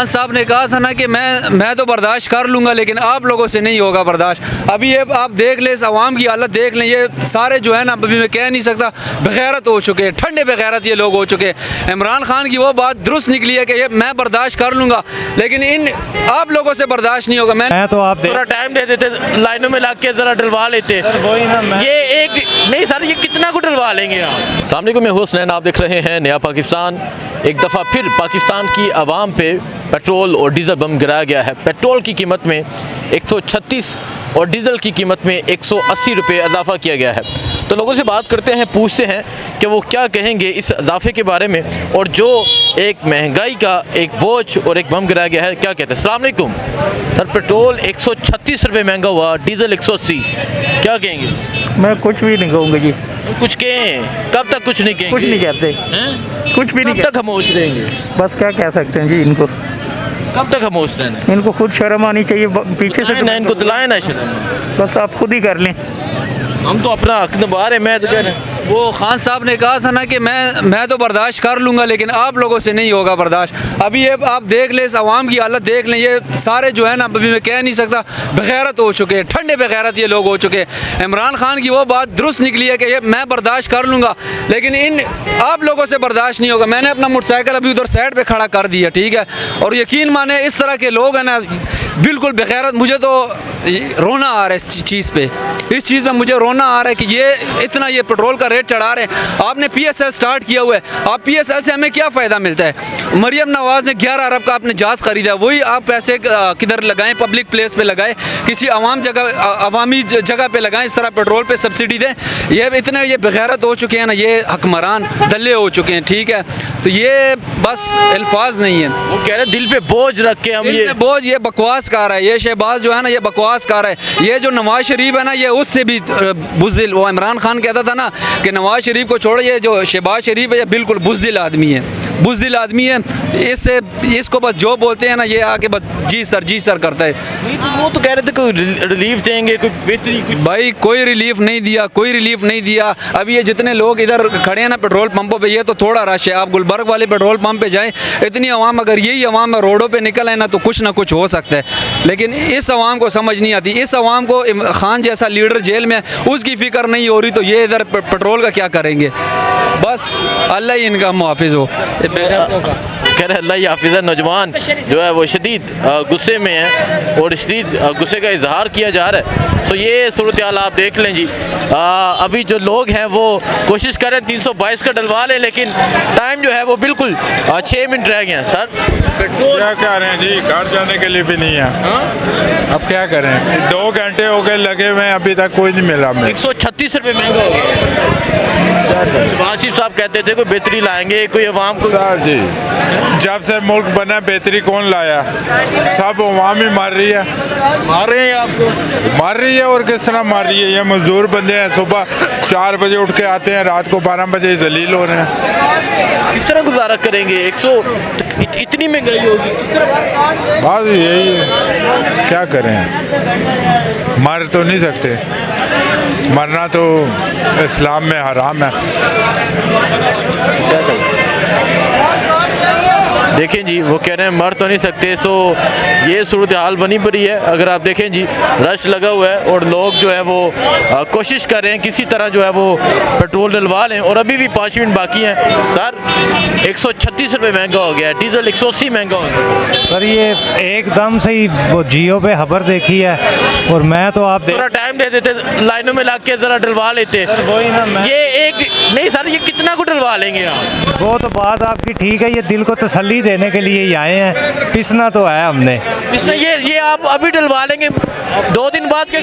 खान साहब ने कहा था ना कि मैं तो बर्दाश्त कर लूँगा, लेकिन आप लोगों से नहीं होगा बर्दाश्त। अभी ये आप देख लें, इस आवाम की हालत देख लें, ये सारे जो है ना, अभी मैं कह नहीं सकता, बेगैरत हो चुके हैं, ठंडे बेगैरत ये लोग हो चुके हैं। इमरान खान की वो बात दुरुस्त निकली है कि ये मैं बर्दाश्त कर लूँगा, लेकिन इन आप लोगों से बर्दाश्त नहीं होगा। मैं तो आप थोड़ा टाइम दे देते, लाइनों में लग के ज़रा डलवा लेते। वही ना, ये एक नहीं सर, ये कितना को डलवा लेंगे आप? सामने को मैं हुसनैन, आप देख रहे हैं नया पाकिस्तान। एक दफ़ा फिर पाकिस्तान की आवाम पे पेट्रोल और डीज़ल बम गिराया गया है। पेट्रोल की कीमत में 136 और डीज़ल की कीमत में 180 रुपये इजाफ़ा किया गया है। तो लोगों से बात करते हैं, पूछते हैं कि वो क्या कहेंगे इस इजाफे के बारे में, और जो एक महंगाई का एक बोझ और एक बम गिराया गया है, क्या कहते हैं। अस्सलाम वालेकुम सर, पेट्रोल 136 रुपये महंगा हुआ, डीज़ल 180, क्या कहेंगे? मैं कुछ भी नहीं कहूँगा जी। कुछ कहें, कब तक कुछ नहीं कहेंगे? कुछ नहीं कहते, कुछ भी नहीं कब तक खामोश रहेंगे? बस क्या कह सकते हैं जी इनको। कब तक खामोश रहना? इनको खुद शर्म आनी चाहिए, पीछे से ना इनको दिलाए ना शर्म। बस आप खुद ही कर लें। हम तो अपना हक निभा रहे हैं। मैं तो कह रहा हूँ, वो खान साहब ने कहा था ना कि मैं तो बर्दाश्त कर लूँगा, लेकिन आप लोगों से नहीं होगा बर्दाश्त। अभी ये आप देख लें, इस आवाम की हालत देख लें, ये सारे जो है ना, अभी मैं कह नहीं सकता, बेगैरत हो चुके हैं, ठंडे बेगैरत ये लोग हो चुके हैं। इमरान खान की वो बात दुरुस्त निकली है कि ये मैं बर्दाश्त कर लूँगा, लेकिन इन आप लोगों से बर्दाश्त नहीं होगा। मैंने अपना मोटरसाइकिल अभी उधर साइड पर खड़ा कर दिया, ठीक है, और यकीन माने इस तरह के लोग हैं ना, बिल्कुल बेगैरत। मुझे तो रोना आ रहा है इस चीज़ पे, इस चीज़ में मुझे रोना आ रहा है कि ये इतना ये पेट्रोल का रेट चढ़ा रहे हैं। आपने PSL स्टार्ट किया हुआ है, आप PSL से हमें क्या फ़ायदा मिलता है? मरियम नवाज़ ने 11 अरब का आपने जहाज़ ख़रीदा, वही आप पैसे किधर लगाएं? पब्लिक प्लेस पे लगाएं, किसी अवामी जगह पे लगाएं, इस तरह पेट्रोल पे सब्सिडी दें। ये इतने ये बेगैरत हो चुके हैं ना, ये हकमरान दल्ले हो चुके हैं, ठीक है। तो ये बस अल्फाज नहीं है। वो कह रहे दिल पे बोझ रख के हम ये बोझ, ये बकवास कर रहा है, ये शहबाज जो है ना, ये बकवास कर रहा है। ये जो नवाज शरीफ है ना, ये उससे भी बुज़दिल। वो इमरान खान कहता था ना कि नवाज शरीफ को छोड़ो, ये जो शहबाज शरीफ है ये बिल्कुल बुज़दिल आदमी है, बुज़दिल आदमी है। इसको बस जो बोलते हैं ना, ये आके बस जी सर करता है। वो तो कह रहे थे कोई रिलीफ देंगे, कोई बेहतरी। भाई कोई रिलीफ नहीं दिया, कोई रिलीफ नहीं दिया। अभी ये जितने लोग इधर खड़े हैं ना पेट्रोल पंपों पे, ये तो थोड़ा रश है। आप गुलबर्ग वाले पेट्रोल पंप पे जाएं, इतनी आवाम, अगर यही आवाम रोडों पे निकल आए ना, तो कुछ ना कुछ हो सकता है। लेकिन इस आवाम को समझ नहीं आती। इस आवाम को खान जैसा लीडर जेल में, उसकी फ़िक्र नहीं हो रही, तो ये इधर पेट्रोल का क्या करेंगे? बस अल्लाह ही इनका मुहाफ़िज़ हो। कह रहे अल्लाह ही हाफिज़ है। नौजवान जो है वो शदीद गुस्से में है और शदीद गुस्से का इजहार किया जा रहा है। तो ये सूरत हाल आप देख लें जी। अभी जो लोग हैं वो कोशिश कर रहे हैं 322 का डलवा लें, लेकिन टाइम जो है वो बिल्कुल 6 मिनट रह गए हैं। सर पेट्रोल क्या कह रहे हैं जी, घर जाने के लिए भी नहीं है। अब क्या करें, 2 घंटे हो गए लगे हुए, अभी तक कोई नहीं मिला। 136 रुपये महंगा हो गया। शहबाज शरीफ साहब कहते थे कोई बेहतरी लाएंगे, कोई अवाम को। सर जी, जब से मुल्क बना बेहतरी कौन लाया? सब अवाम ही मार रही है। मार रहे हैं आपको? मार रही है, और किस तरह मार रही है? ये मजदूर बंदे हैं, सुबह 4 बजे उठ के आते हैं, रात को 12 बजे जलील हो रहे हैं। किस तरह गुजारा करेंगे? 100 इतनी महंगाई होगी, किस तरह? बस यही है, क्या करें, मर तो नहीं सकते, मरना तो इस्लाम में हराम है। देखें जी, वो कह रहे हैं मर तो नहीं सकते। सो ये सूरत हाल बनी पड़ी है। अगर आप देखें जी, रश लगा हुआ है और लोग जो है वो कोशिश कर रहे हैं किसी तरह जो है वो पेट्रोल डलवा लें, और अभी भी 5 मिनट बाकी हैं। सर 136 रुपये महंगा हो गया है, डीजल 180 महंगा हो गया। सर ये एकदम से ही वो जियो पे खबर देखी है, और मैं तो आप थोड़ा टाइम दे देते, लाइनों में लग के ज़रा डलवा लेते। वही ना, ये एक नहीं सर, ये कितना को डलवा लेंगे आप? वो तो बात आपकी ठीक है, ये दिल को तसल्ली देने के लिए ही आए हैं, पिसना तो है हमने। इसमें ये आप अभी डलवा लेंगे, 2 दिन बाद के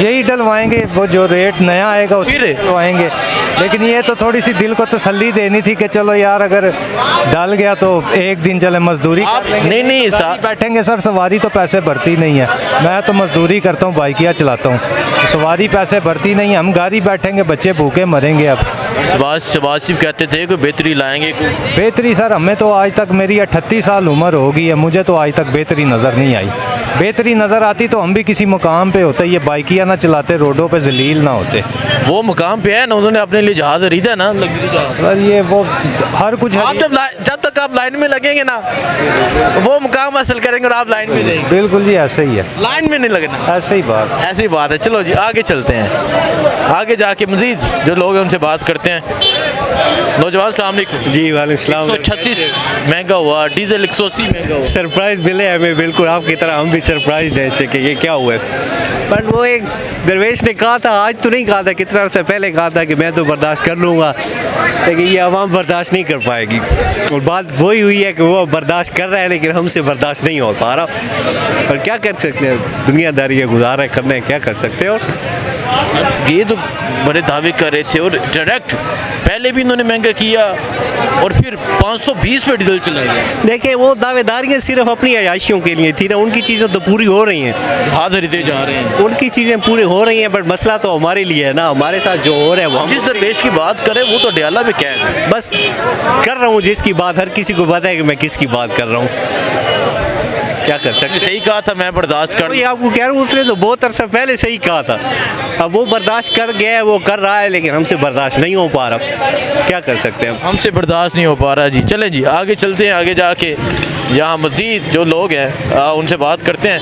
यही डलवाएंगे, वो जो रेट नया आएगा उसमें डलवाएंगे। लेकिन ये तो थोड़ी सी दिल को तसल्ली देनी थी कि चलो यार, अगर डल गया तो एक दिन चले मजदूरी नहीं सर बैठेंगे। सर सवारी तो पैसे भरती नहीं है, मैं तो मजदूरी करता हूँ, बाइकिया चलाता हूँ, सवारी पैसे भरती नहीं है। हम गाड़ी बैठेंगे, बच्चे भूखे मरेंगे। करेंगे अब। शहबाज शरीफ कहते थे कि बेहतरी लाएंगे। बेहतरी सर, हमें तो आज तक, मेरी 38 साल उम्र हो गई है, मुझे तो आज तक बेहतरी नज़र नहीं आई। बेहतरी नज़र आती तो हम भी किसी मुकाम पे होते, ये बाइकियाँ ना चलाते, रोडों पे जलील ना होते। वो मुकाम पे है ना, उन्होंने अपने लिए जहाज़ खरीदा ना, लग्जरी जहाज़। सर ये वो हर कुछ आप जब तक आप लाइन में लगेंगे ना, वो मुकाम हासिल करेंगे और आप लाइन में रहेंगे। बिल्कुल जी ऐसे ही है, लाइन में नहीं लगना, ऐसे ही बात। ऐसी बात है। चलो जी आगे चलते हैं, आगे जाके मजीद जो लोग हैं उनसे बात करते हैं। नौजवान सलाम अलैकुम। जी वालेकुम। 136 महंगा हुआ, डीजल 180 महंगा हुआ। सरप्राइज़ मिले हमें, बिल्कुल आपकी तरह हम भी सरप्राइज हैं इससे कि ये क्या हुआ है। बट वो एक दरवेश ने कहा था, आज तो नहीं कहा था, कितना अर्सा पहले कहा था कि मैं तो बर्दाश्त कर लूँगा, लेकिन ये आवाम बर्दाश्त नहीं कर पाएगी। और बात वही हुई है कि वो बर्दाश्त कर रहा है लेकिन हमसे बर्दाश्त नहीं हो पा रहा। और क्या कर सकते हैं, दुनियादारी है, गुजारा करना है, क्या कर सकते हैं। और ये तो बड़े दावे कर रहे थे और डायरेक्ट पहले भी इन्होंने महंगा किया और फिर 520 पे डीजल चला गया। देखिए वो दावेदारियाँ सिर्फ अपनी अयाशियों के लिए थी ना, उनकी चीज़ें तो पूरी हो रही हैं, जहाज़ खरीदे जा रहे हैं, उनकी चीज़ें पूरी हो रही हैं, बट मसला तो हमारे लिए है ना, हमारे साथ जो हो रहा है वो हम जिस दरवेश की बात करें वो तो डयाला में कैद है। बस कर रहा हूँ जिसकी बात, हर किसी को पता है कि मैं किसकी बात कर रहा हूँ, क्या कर सकते हैं। सही कहा था मैं बर्दाश्त कर। वही आपको कह रहा हूँ, उसने तो बहुत अरसा पहले सही कहा था। अब वो बर्दाश्त कर गया है, वो कर रहा है, लेकिन हमसे बर्दाश्त नहीं हो पा रहा, क्या कर सकते हैं। हमसे बर्दाश्त नहीं हो पा रहा जी। चलें जी आगे चलते हैं, आगे जाके यहाँ मज़ीद जो लोग हैं उनसे बात करते हैं।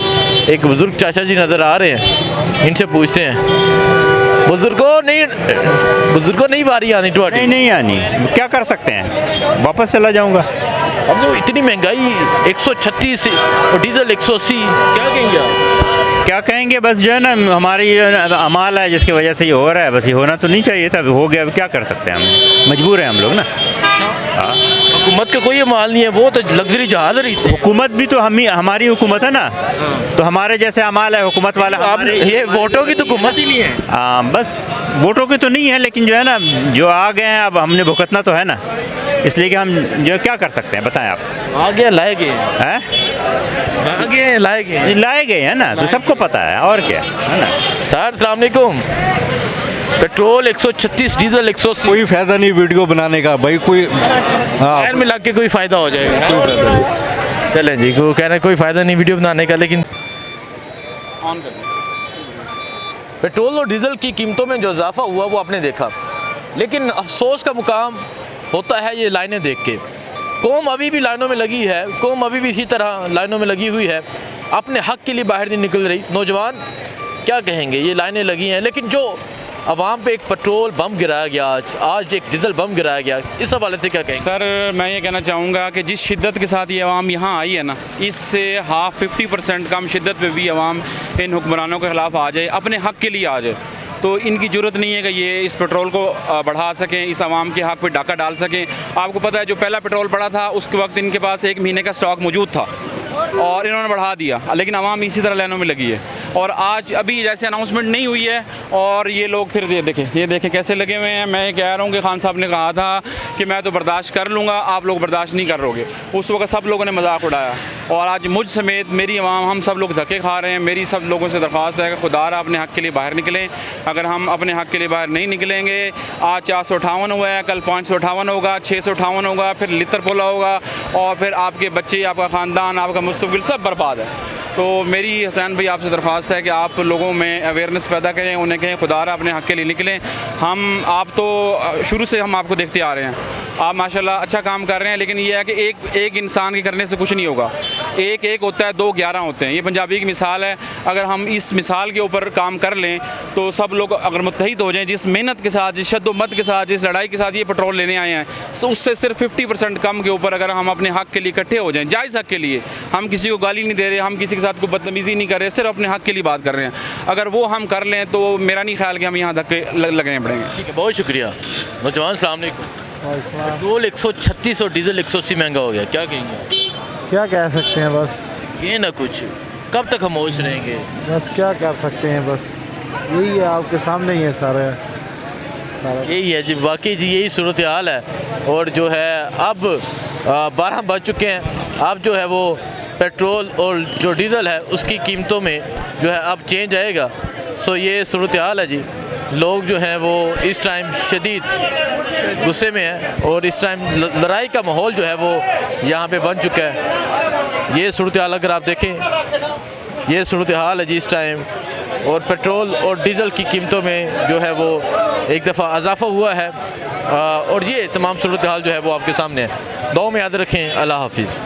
एक बुज़ुर्ग चाचा जी नज़र आ रहे हैं, इनसे पूछते हैं। बुज़ुर्गों नहीं बारी आनी तो नहीं आनी, क्या कर सकते हैं, वापस चला जाऊंगा। अब तो इतनी महंगाई 136 और डीजल 180, क्या कहेंगे आप? क्या कहेंगे, बस जो है ना हमारी अमाल है जिसकी वजह से ये हो रहा है, बस ये होना तो नहीं चाहिए था, हो गया, अब क्या कर सकते हैं, हम मजबूर हैं हम लोग ना। हाँ, हुकूमत का कोई अमाल नहीं है, वो तो लग्जरी जहाज रही। हुकूमत भी तो हमारी हुकूमत है ना, तो हमारे जैसे अमाल है हुकूमत वाला। आप ये वोटों की तो हुकूमत ही नहीं है। बस वोटों की तो नहीं है, लेकिन जो है ना जो आ गए हैं अब हमने भुगतना तो है ना, इसलिए कि हम जो क्या कर सकते हैं बताएं आप। आगे लाए गए हैं, आगे लाए गए हैं ना, तो सबको पता है, और क्या है ना। सर अस्सलाम वालेकुम। Petrol 136, diesel 180। कोई फायदा नहीं वीडियो बनाने का भाई, कोई खैर मिला के कोई फ़ायदा हो जाएगा। चलें जी, को कह रहे हैं कोई फ़ायदा नहीं वीडियो बनाने का, लेकिन पेट्रोल और डीजल की कीमतों में जो इजाफा हुआ वो आपने देखा, लेकिन अफसोस का मुकाम होता है ये लाइनें देख के। कौम अभी भी लाइनों में लगी है, कौम अभी भी इसी तरह लाइनों में लगी हुई है, अपने हक़ के लिए बाहर नहीं निकल रही। नौजवान क्या कहेंगे, ये लाइनें लगी हैं, लेकिन जो अवाम पे एक पेट्रोल बम गिराया गया, आज एक डीजल बम गिराया गया, इस हवाले से क्या कहेंगे? सर मैं ये कहना चाहूँगा कि जिस शिद्दत के साथ ये अवाम यहाँ आई है ना, इससे 50% कम शिद्दत पे भी अवाम इन हुक्मरानों के ख़िलाफ़ आ जाए, अपने हक़ के लिए आ जाए, तो इनकी ज़रूरत नहीं है कि ये इस पेट्रोल को बढ़ा सकें, इस आवाम के हक़ पे डाका डाल सकें। आपको पता है जो पहला पेट्रोल पड़ा था उसके वक्त इनके पास 1 महीने का स्टॉक मौजूद था और इन्होंने बढ़ा दिया, लेकिन आवाम इसी तरह लाइनों में लगी है। और आज अभी जैसे अनाउंसमेंट नहीं हुई है और ये लोग फिर ये देखें कैसे लगे हुए हैं। मैं कह रहा हूँ कि खान साहब ने कहा था कि मैं तो बर्दाश्त कर लूँगा, आप लोग बर्दाश्त नहीं करोगे। उस वक्त सब लोगों ने मजाक उड़ाया और आज मुझ समेत मेरी आवाम, हम सब लोग धक्के खा रहे हैं। मेरी सब लोगों से दरख्वास्त है कि खुदारा अपने हक़ के लिए बाहर निकलें। अगर हम अपने हक़ के लिए बाहर नहीं निकलेंगे, आज 458 हुआ है, कल 558 होगा, 658 होगा, फिर लितर पोला होगा और फिर आपके बच्चे, आपका ख़ानदान, आपका मुस्तक़बिल सब बर्बाद है। तो मेरी हुसैन भाई आपसे दरख्वास्त है कि आप लोगों में अवेयरनेस पैदा करें, उन्हें कहें खुदारा अपने हक़ के लिए निकलें। आप तो शुरू से हम आपको देखते आ रहे हैं, आप माशाल्लाह अच्छा काम कर रहे हैं, लेकिन ये है कि एक इंसान के करने से कुछ नहीं होगा। एक होता है, 2 11 होते हैं। ये पंजाबी की मिसाल है। अगर हम इस मिसाल के ऊपर काम कर लें तो सब लोग अगर मुत्तहिद हो जाएं, जिस मेहनत के साथ, जिस शद्दोमत के साथ, जिस लड़ाई के साथ ये पेट्रोल लेने आए हैं, तो उससे सिर्फ 50% कम के ऊपर अगर हम अपने हक़ के लिए इकट्ठे हो जाएं, जायज़ हक़ के लिए, हम किसी को गाली नहीं दे रहे, हम किसी के साथ कोई बदतमीज़ी नहीं कर रहे, सिर्फ अपने हक़ के लिए बात कर रहे हैं, अगर वो हम कर लें तो मेरा नहीं ख्याल कि हम यहाँ धक्के लगने पड़ेंगे। ठीक है, बहुत शुक्रिया। नौजवान अस्सलाम वालेकुम। पेट्रोल 136 और डीजल 180 महंगा हो गया, क्या कहेंगे आप? क्या कह सकते हैं, बस ये ना कुछ, कब तक खामोश रहेंगे? बस क्या कर सकते हैं, बस यही है, आपके सामने ही है सारा यही है जी, वाकई जी यही सूरत हाल है। और जो है अब 12 बज चुके हैं, अब जो है वो पेट्रोल और जो डीज़ल है उसकी कीमतों में जो है अब चेंज आएगा। सो ये सूरत हाल है जी। लोग जो हैं वो इस टाइम शदीद गुस्से में हैं और इस टाइम लड़ाई का माहौल जो है वो यहाँ पे बन चुका है। ये सूरत हाल अगर आप देखें, ये सूरत हाल है जी इस टाइम, और पेट्रोल और डीज़ल की कीमतों में जो है वो एक दफ़ा इजाफा हुआ है और ये तमाम सूरत हाल जो है वो आपके सामने है। दुआ में याद रखें। अल्लाह हाफिज़।